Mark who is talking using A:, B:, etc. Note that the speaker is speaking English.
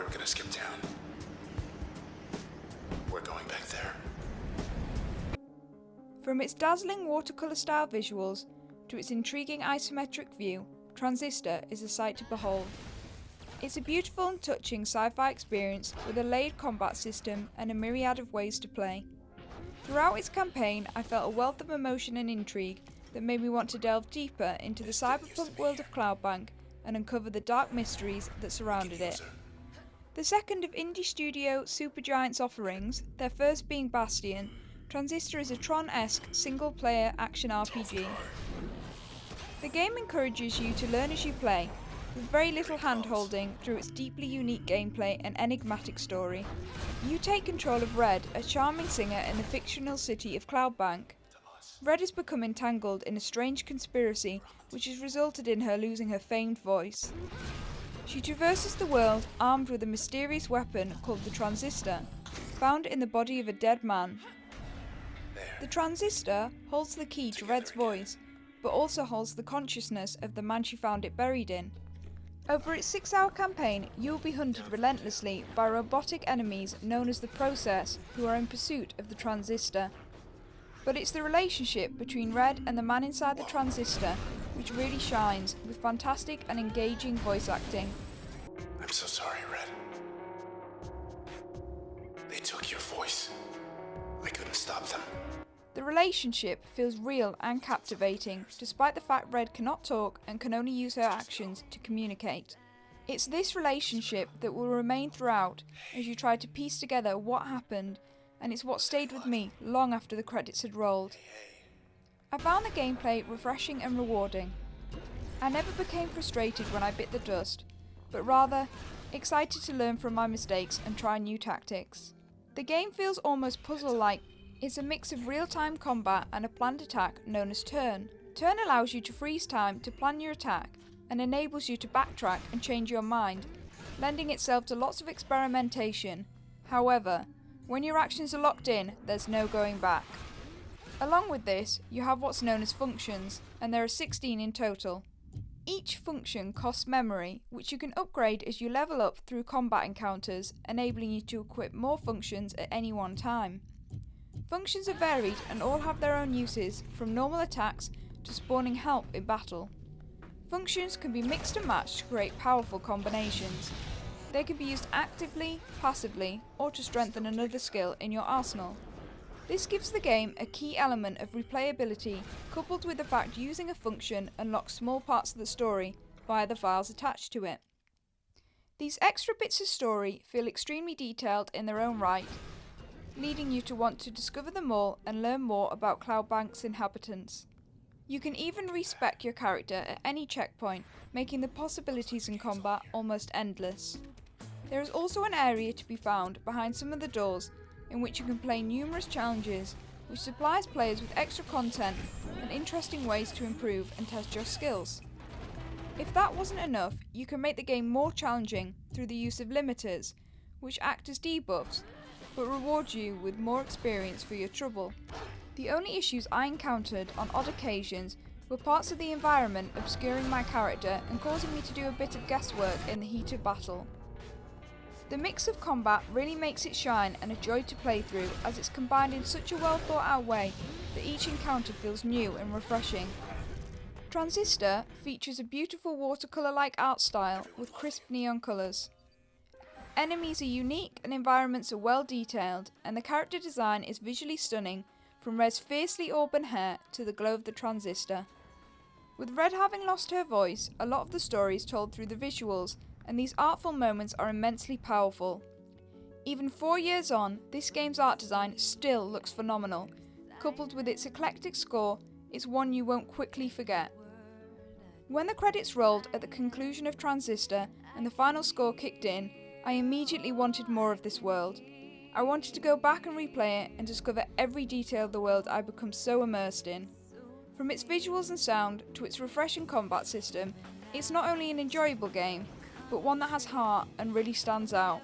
A: we're gonna skip town. We're going back there.
B: From its dazzling watercolour style visuals to its intriguing isometric view, Transistor is a sight to behold. It's a beautiful and touching sci-fi experience with a layered combat system and a myriad of ways to play. Throughout its campaign, I felt a wealth of emotion and intrigue that made me want to delve deeper into the cyberpunk world of Cloudbank and uncover the dark mysteries that surrounded it. The second of indie studio Supergiant's offerings, their first being Bastion, Transistor is a Tron-esque single-player action RPG. The game encourages you to learn as you play, with very little hand-holding through its deeply unique gameplay and enigmatic story. You take control of Red, a charming singer in the fictional city of Cloudbank. Red has become entangled in a strange conspiracy which has resulted in her losing her famed voice. She traverses the world armed with a mysterious weapon called the Transistor, found in the body of a dead man. The Transistor holds the key to Red's voice, but also holds the consciousness of the man she found it buried in. Over its 6-hour campaign, you will be hunted relentlessly by robotic enemies known as the Process, who are in pursuit of the Transistor. But it's the relationship between Red and the man inside the Transistor which really shines, with fantastic and engaging voice acting.
A: I'm so sorry, Red. They took your voice. I couldn't stop them.
B: The relationship feels real and captivating, despite the fact Red cannot talk and can only use her actions to communicate. It's this relationship that will remain throughout as you try to piece together what happened, and it's what stayed with me long after the credits had rolled. I found the gameplay refreshing and rewarding. I never became frustrated when I bit the dust, but rather excited to learn from my mistakes and try new tactics. The game feels almost puzzle-like. It's a mix of real-time combat and a planned attack known as Turn. Turn allows you to freeze time to plan your attack and enables you to backtrack and change your mind, lending itself to lots of experimentation. However, when your actions are locked in, there's no going back. Along with this, you have what's known as functions, and there are 16 in total. Each function costs memory, which you can upgrade as you level up through combat encounters, enabling you to equip more functions at any one time. Functions are varied and all have their own uses, from normal attacks to spawning help in battle. Functions can be mixed and matched to create powerful combinations. They can be used actively, passively, or to strengthen another skill in your arsenal. This gives the game a key element of replayability, coupled with the fact using a function unlocks small parts of the story via the files attached to it. These extra bits of story feel extremely detailed in their own right, leading you to want to discover them all and learn more about Cloudbank's inhabitants. You can even respec your character at any checkpoint, making the possibilities in combat almost endless. There is also an area to be found behind some of the doors in which you can play numerous challenges, which supplies players with extra content and interesting ways to improve and test your skills. If that wasn't enough, you can make the game more challenging through the use of limiters, which act as debuffs, but reward you with more experience for your trouble. The only issues I encountered on odd occasions were parts of the environment obscuring my character and causing me to do a bit of guesswork in the heat of battle. The mix of combat really makes it shine and a joy to play through, as it's combined in such a well thought out way that each encounter feels new and refreshing. Transistor features a beautiful watercolour-like art style with crisp neon colours. Enemies are unique and environments are well detailed, and the character design is visually stunning, from Red's fiercely auburn hair to the glow of the Transistor. With Red having lost her voice, a lot of the story is told through the visuals, and these artful moments are immensely powerful. Even 4 years on, this game's art design still looks phenomenal. Coupled with its eclectic score, it's one you won't quickly forget. When the credits rolled at the conclusion of Transistor and the final score kicked in, I immediately wanted more of this world. I wanted to go back and replay it and discover every detail of the world I'd become so immersed in. From its visuals and sound to its refreshing combat system, it's not only an enjoyable game, but one that has heart and really stands out.